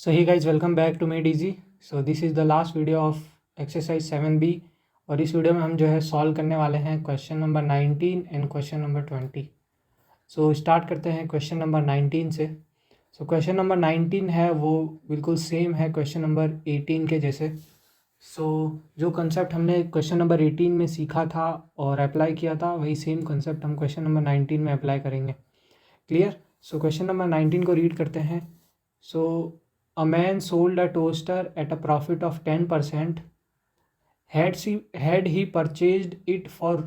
So hey guys, welcome back to Made Easy. So this is the last video of exercise 7B और इस video में हम जो है सॉल्व करने वाले हैं question number 19 and question number 20. So start करते हैं क्वेश्चन नंबर 19 से. सो क्वेश्चन नंबर 19 है वो बिल्कुल सेम है क्वेश्चन नंबर 18 के जैसे. सो जो कंसेप्ट हमने क्वेश्चन नंबर 18 में सीखा था और अप्लाई किया था वही सेम कंसेप्ट हम क्वेश्चन नंबर 19 में अप्लाई करेंगे. क्लियर? सो क्वेश्चन नंबर 19 को रीड करते हैं. सो a man sold a toaster at a profit of 10%. Had he purchased it for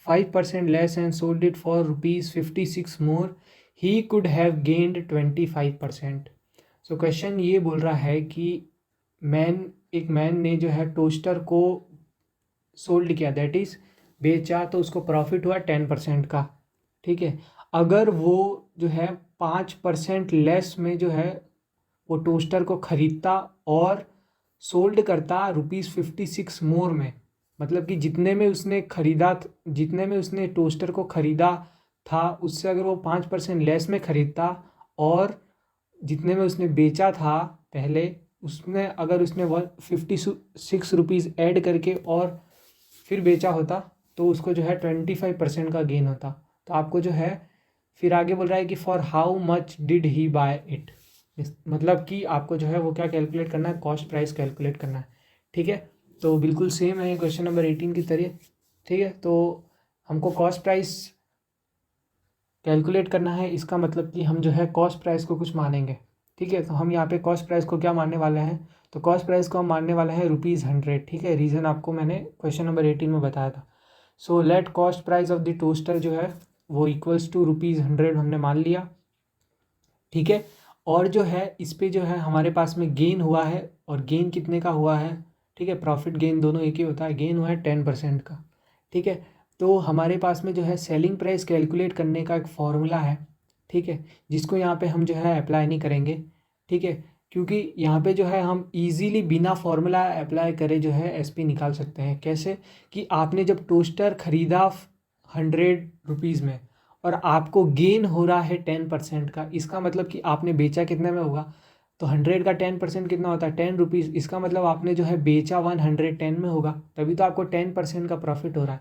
5% less and sold it for rupees 56 more, he could have gained 25%. So question ये बोल रहा है कि एक man ने जो है टोस्टर को सोल्ड किया, दैट इज़ बेचा, तो उसको प्रॉफिट हुआ 10% का. ठीक है, अगर वो जो है 5% लेस में जो है वो टोस्टर को ख़रीदता और सोल्ड करता ₹56 मोर में, मतलब कि जितने में उसने टोस्टर को ख़रीदा था उससे अगर वो 5% लेस में ख़रीदता और जितने में उसने बेचा था पहले उसमें अगर उसने 56 रुपीज़ ऐड करके और फिर बेचा होता तो उसको जो है 25% का गेन होता. तो आपको जो है फिर आगे बोल रहा है कि for how much did he buy it, मतलब कि आपको जो है वो क्या कैलकुलेट करना है, कॉस्ट प्राइस कैलकुलेट करना है. ठीक है, तो बिल्कुल सेम है क्वेश्चन नंबर 18 की तरह. ठीक है, तो हमको कॉस्ट प्राइस कैलकुलेट करना है, इसका मतलब कि हम जो है कॉस्ट प्राइस को कुछ मानेंगे. ठीक है, तो हम यहाँ पे कॉस्ट प्राइस को क्या मानने वाले हैं, तो कॉस्ट प्राइस को हम मानने वाले हैं ₹100. ठीक है, रीज़न आपको मैंने क्वेश्चन नंबर 18 में बताया था. So let cost price of the toaster जो है वो इक्वल्स टू ₹100 हमने मान लिया. ठीक है, और जो है इस पे जो है हमारे पास में गेन हुआ है, और गेन कितने का हुआ है, ठीक है, प्रॉफिट गेन दोनों एक ही होता है, गेन हुआ है 10% का. ठीक है, तो हमारे पास में जो है सेलिंग प्राइस कैलकुलेट करने का एक फॉर्मूला है. ठीक है, जिसको यहाँ पे हम जो है अप्लाई नहीं करेंगे. ठीक है, क्योंकि यहाँ पे जो है हम इजीली बिना फॉर्मूला अप्लाई करे जो है एसपी निकाल सकते हैं. कैसे कि आपने जब टोस्टर ख़रीदा 100 रुपीज़ में और आपको गेन हो रहा है 10% का, इसका मतलब कि आपने बेचा कितने में होगा, तो 100 का 10% कितना होता है, 10 रुपीज़. इसका मतलब आपने जो है बेचा 110 में होगा, तभी तो आपको 10% का प्रॉफिट हो रहा है.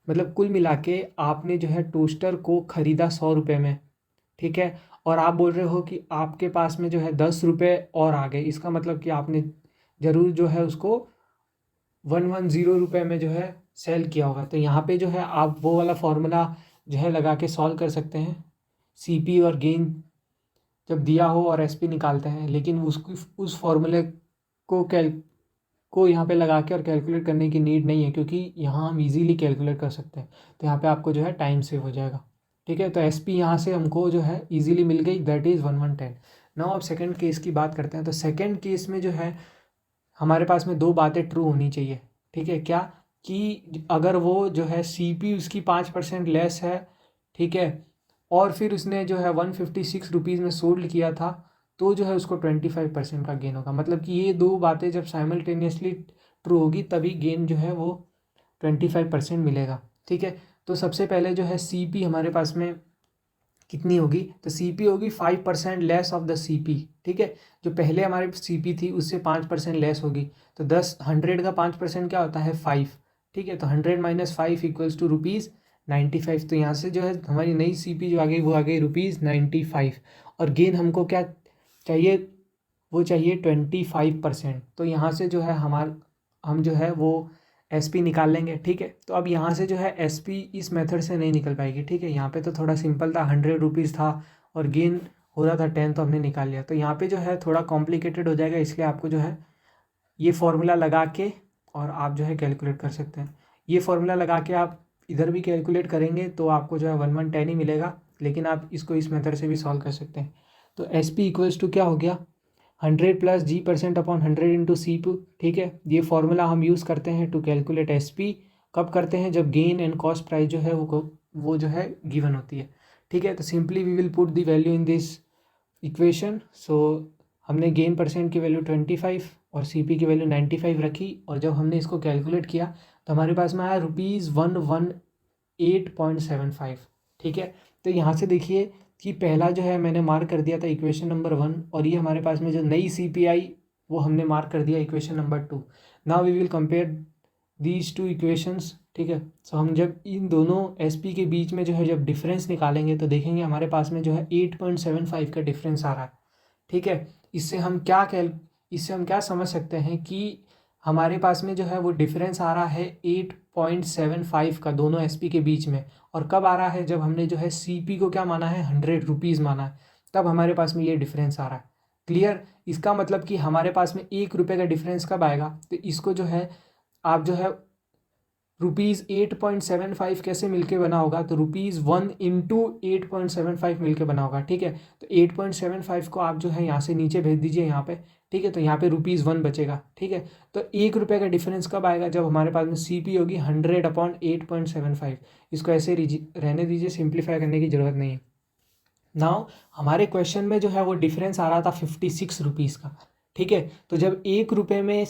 मतलब कुल मिला के आपने जो है टोस्टर को ख़रीदा 100 रुपये में. ठीक है, और आप बोल रहे हो कि आपके पास में जो है 10 रुपये और आ गए, इसका मतलब कि आपने ज़रूर जो है उसको 110 रुपये में जो है सेल किया होगा. तो यहाँ पे जो है आप वो वाला फॉर्मूला जो है लगा के सॉल्व कर सकते हैं. सीपी और गेन जब दिया हो और एसपी निकालते हैं, लेकिन उस फॉर्मूले को यहाँ पे लगा के और कैलकुलेट करने की नीड नहीं है, क्योंकि यहाँ हम इजीली कैलकुलेट कर सकते हैं. तो यहाँ पे आपको जो है टाइम सेव हो जाएगा. ठीक है, तो एसपी यहाँ से हमको जो है इजीली मिल गई, दैट इज़ 1110. नाउ अब सेकंड केस की बात करते हैं. तो सेकंड केस में जो है हमारे पास में दो बातें ट्रू होनी चाहिए. ठीक है, क्या कि अगर वो जो है सीपी उसकी 5% लेस है, ठीक है, और फिर उसने जो है 156 रुपीज़ में सोल्ड किया था, तो जो है उसको 25% का गेन होगा. मतलब कि ये दो बातें जब साइमल्टेनियसली ट्रू होगी तभी गेन जो है वो 25% मिलेगा. ठीक है, तो सबसे पहले जो है सीपी हमारे पास में कितनी होगी, तो सीपी होगी 5% लेस ऑफ द सीपी. ठीक है, जो पहले हमारे सीपी थी उससे 5% लेस होगी. तो 100 का 5% क्या होता है, 5. ठीक है, तो 100 माइनस 5 इक्वल्स टू ₹95. तो यहाँ से जो है हमारी नई सीपी जो आ गई वो आ गई ₹95. और गेन हमको क्या चाहिए, वो चाहिए 25%. तो यहाँ से जो है हम जो है वो एसपी निकाल लेंगे. ठीक है, तो अब यहाँ से जो है एसपी इस मेथड से नहीं निकल पाएगी. ठीक है, यहाँ पे तो थोड़ा सिंपल था, 100 रुपीज़ था और गेन हो रहा था 10, तो हमने निकाल लिया. तो यहाँ पे जो है थोड़ा कॉम्प्लिकेटेड हो जाएगा, इसलिए आपको जो है ये फॉर्मूला लगा के और आप जो है कैलकुलेट कर सकते हैं. ये फॉर्मूला लगा के आप इधर भी कैलकुलेट करेंगे तो आपको जो है 1110 ही मिलेगा, लेकिन आप इसको इस मेथड से भी सॉल्व कर सकते हैं. तो एस पी इक्वल्स टू क्या हो गया, 100 plus G% upon 100 into C2. ठीक है, ये फॉर्मूला हम यूज़ करते हैं टू कैलकुलेट एसपी. कब करते हैं, जब गेन एंड कॉस्ट प्राइस जो है वो जो है गिवन होती है. ठीक है, तो simply we will put the value in this equation. So हमने गेन परसेंट की वैल्यू 25 और सीपी की वैल्यू 95 रखी, और जब हमने इसको कैलकुलेट किया तो हमारे पास में आया ₹118.75. ठीक है, तो यहाँ से देखिए कि पहला जो है मैंने मार्क कर दिया था इक्वेशन नंबर 1, और ये हमारे पास में जो नई CPI वो हमने मार्क कर दिया equation number 2। Now we will compare these two equations, ठीक है। सो हम जब इन दोनों SP के बीच में जो है जब डिफरेंस निकालेंगे तो देखेंगे हमारे पास में जो है 8.75 का डिफरेंस आ रहा है, ठीक है। इससे हम क्या समझ सकते हैं कि हमारे पास में जो है वो डिफरेंस आ रहा है 8.75 का दोनों SP के बीच में। और कब आ रहा है, जब हमने जो है CP को क्या माना है, 100 रुपीज़ माना है, तब हमारे पास में ये डिफरेंस आ रहा है। क्लियर। इसका मतलब कि हमारे पास में 1 रुपये का डिफरेंस कब आएगा, तो इसको जो है आप जो है ₹8.75 कैसे मिलके बना होगा, तो ₹1 इंटू 8.75 मिलके बना होगा, ठीक है। तो 8.75 को आप जो है यहाँ से नीचे भेज दीजिए यहाँ पे, ठीक है। तो यहाँ पे ₹1 बचेगा, ठीक है। तो 1 रुपये का डिफरेंस कब आएगा, जब हमारे पास में CP होगी 100/8.75। इसको ऐसे रहने दीजिए, सिंप्लीफाई करने की ज़रूरत नहीं है। नाउ हमारे क्वेश्चन में जो है वो डिफरेंस आ रहा था 56 रुपीज़ का, ठीक है। तो जब 1 रुपये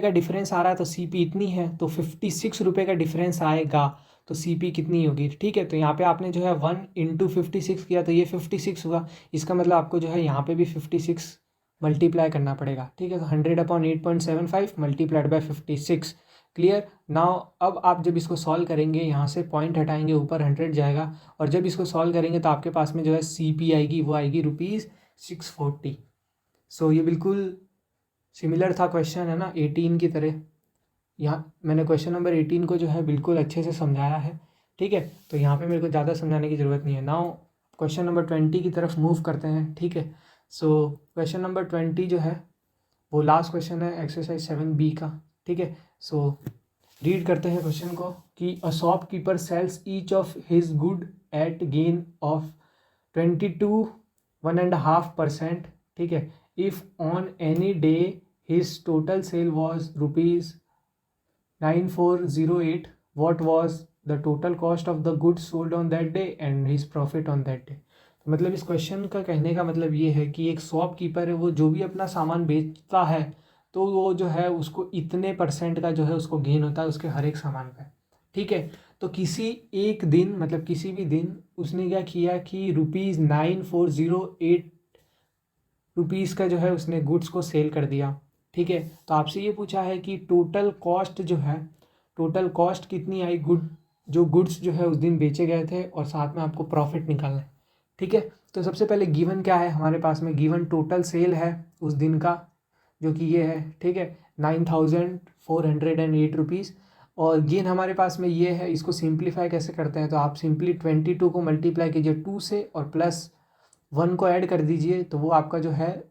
का डिफरेंस आ रहा है तो CP इतनी है, तो 56 रुपये का डिफरेंस आएगा तो CP कितनी होगी, ठीक है। तो यहाँ पे आपने जो है 1 इंटू 56 किया तो ये 56 हुआ। इसका मतलब आपको जो है यहाँ पे भी 56 मल्टीप्लाई करना पड़ेगा, ठीक है। तो 100/8.75 मल्टीप्लाइड बाय 56। क्लियर। नाउ अब आप जब इसको सॉल्व करेंगे, यहाँ से पॉइंट हटाएंगे, ऊपर 100 जाएगा, और जब इसको सॉल्व करेंगे तो आपके पास में जो है CP आएगी, वो आएगी ₹640। सो ये बिल्कुल सिमिलर था क्वेश्चन, है ना, 18 की तरह। यहाँ मैंने क्वेश्चन नंबर 18 को जो है बिल्कुल अच्छे से समझाया है, ठीक है। तो यहाँ पे मेरे को ज़्यादा समझाने की ज़रूरत नहीं है। नाउ क्वेश्चन नंबर 20 की तरफ मूव करते हैं, ठीक है। सो क्वेश्चन नंबर 20 जो है वो लास्ट क्वेश्चन है एक्सरसाइज 7B का, ठीक है। सो रीड करते हैं क्वेश्चन को कि a shopkeeper sells each of his good at gain of 22.5%, ठीक है। If on any day his total sale was ₹9408, what was the total cost of the goods sold on that day and his profit on that day। तो मतलब इस question का कहने का मतलब ये है कि एक शॉपकीपर है, वो जो भी अपना सामान बेचता है तो वो जो है उसको इतने % का जो है उसको गेन होता है उसके हर एक सामान पे, ठीक है। तो किसी एक दिन, मतलब किसी भी दिन उसने क्या किया कि ₹9408 का जो है उसने गुड्स को सेल कर दिया, ठीक है। तो आपसे ये पूछा है कि टोटल कॉस्ट जो है, टोटल कॉस्ट कितनी आई जो गुड्स जो है उस दिन बेचे गए थे, और साथ में आपको प्रॉफिट निकालना है, ठीक है। तो सबसे पहले गिवन क्या है हमारे पास में, गिवन टोटल सेल है उस दिन का, जो कि ये है, ठीक है, 9408 रुपीज़। और गेन हमारे पास में ये है। इसको सिंप्लीफाई कैसे करते हैं, तो आप सिंपली 22 को मल्टीप्लाई कीजिए 2 से, और प्लस 1 को ऐड कर दीजिए, तो वो आपका जो है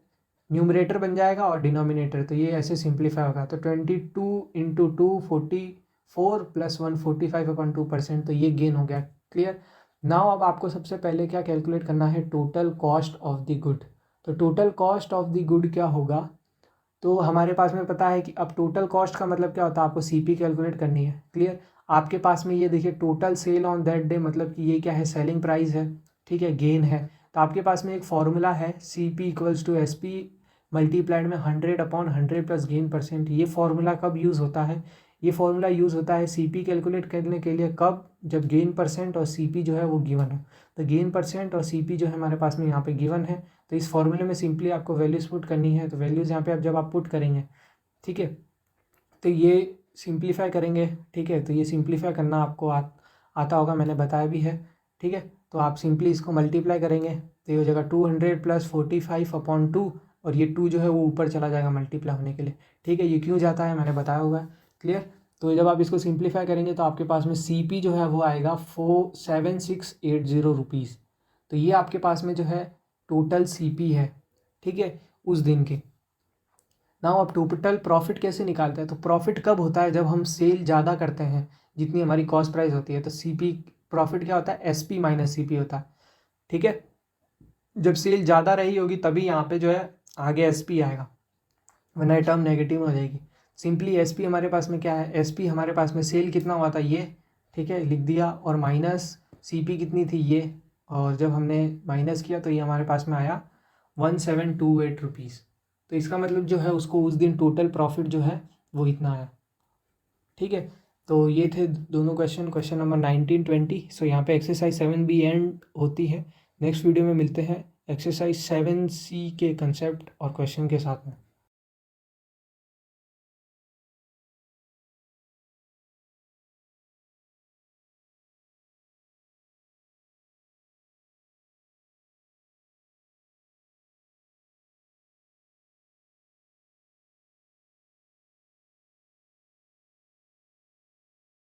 न्यूमरेटर बन जाएगा और डिनोमिनेटर, तो ये ऐसे सिंप्लीफाई होगा। तो 22 इंटू 2 44 प्लस 1 45/2%, तो ये गेन हो गया। क्लियर। नाउ अब आपको सबसे पहले क्या कैलकुलेट करना है, total cost of the good. तो total cost of the good क्या होगा, तो हमारे पास में पता है कि अब टोटल कॉस्ट का मतलब क्या होता है, आपको CP कैलकुलेट करनी है। क्लियर। आपके पास में ये देखिए total sale on that day, मतलब कि ये क्या है, सेलिंग प्राइस है, ठीक है, गेन है। तो आपके पास में एक फॉर्मूला है CP = SP मल्टीप्लाइड में 100/100 प्लस गेन %। ये फॉर्मूला कब यूज़ होता है, ये फॉर्मूला यूज़ होता है CP कैलकुलेट करने के लिए, कब, जब गेन % और CP जो है वो गिवन हो। तो गेन % और CP जो है हमारे पास में यहाँ पे गिवन है, तो इस फॉर्मूले में सिंपली आपको वैल्यूज़ पुट करनी है। तो वैल्यूज़ यहाँ पे जब आप पुट करेंगे, ठीक है, तो ये सिंप्लीफाई करेंगे, ठीक है। तो ये सिंप्लीफाई करना आपको आता होगा, मैंने बताया भी है, ठीक है। तो आप सिंपली इसको मल्टीप्लाई करेंगे तो ये हो जाएगा 200 + 45/2, और ये 2 जो है वो ऊपर चला जाएगा मल्टीप्लाई होने के लिए, ठीक है। ये क्यों जाता है मैंने बताया होगा। क्लियर। तो जब आप इसको सिंप्लीफाई करेंगे तो आपके पास में CP जो है वो आएगा 7680 रुपीज़। तो ये आपके पास में जो है टोटल CP है, ठीक है, उस दिन के। नाउ अब टोटल प्रॉफिट कैसे निकालते हैं, तो प्रॉफिट कब होता है, जब हम सेल ज़्यादा करते हैं जितनी हमारी कॉस्ट प्राइस होती है। तो CP प्रॉफिट क्या होता है, SP - CP होता है, ठीक है। जब सेल ज़्यादा रही होगी तभी यहाँ पे जो है आगे SP आएगा, वरना ये टर्म नेगेटिव हो जाएगी। सिंपली SP हमारे पास में क्या है, SP हमारे पास में सेल कितना हुआ था ये, ठीक है, लिख दिया, और माइनस CP कितनी थी ये, और जब हमने माइनस किया तो ये हमारे पास में आया 1728 रुपीज़। तो इसका मतलब जो है उसको उस दिन टोटल प्रॉफिट जो है वो इतना आया, ठीक है। तो ये थे दोनों क्वेश्चन नंबर 19 20। सो यहाँ पे एक्सरसाइज 7B एंड होती है। नेक्स्ट वीडियो में मिलते हैं एक्सरसाइज 7C के कंसेप्ट और क्वेश्चन के साथ में।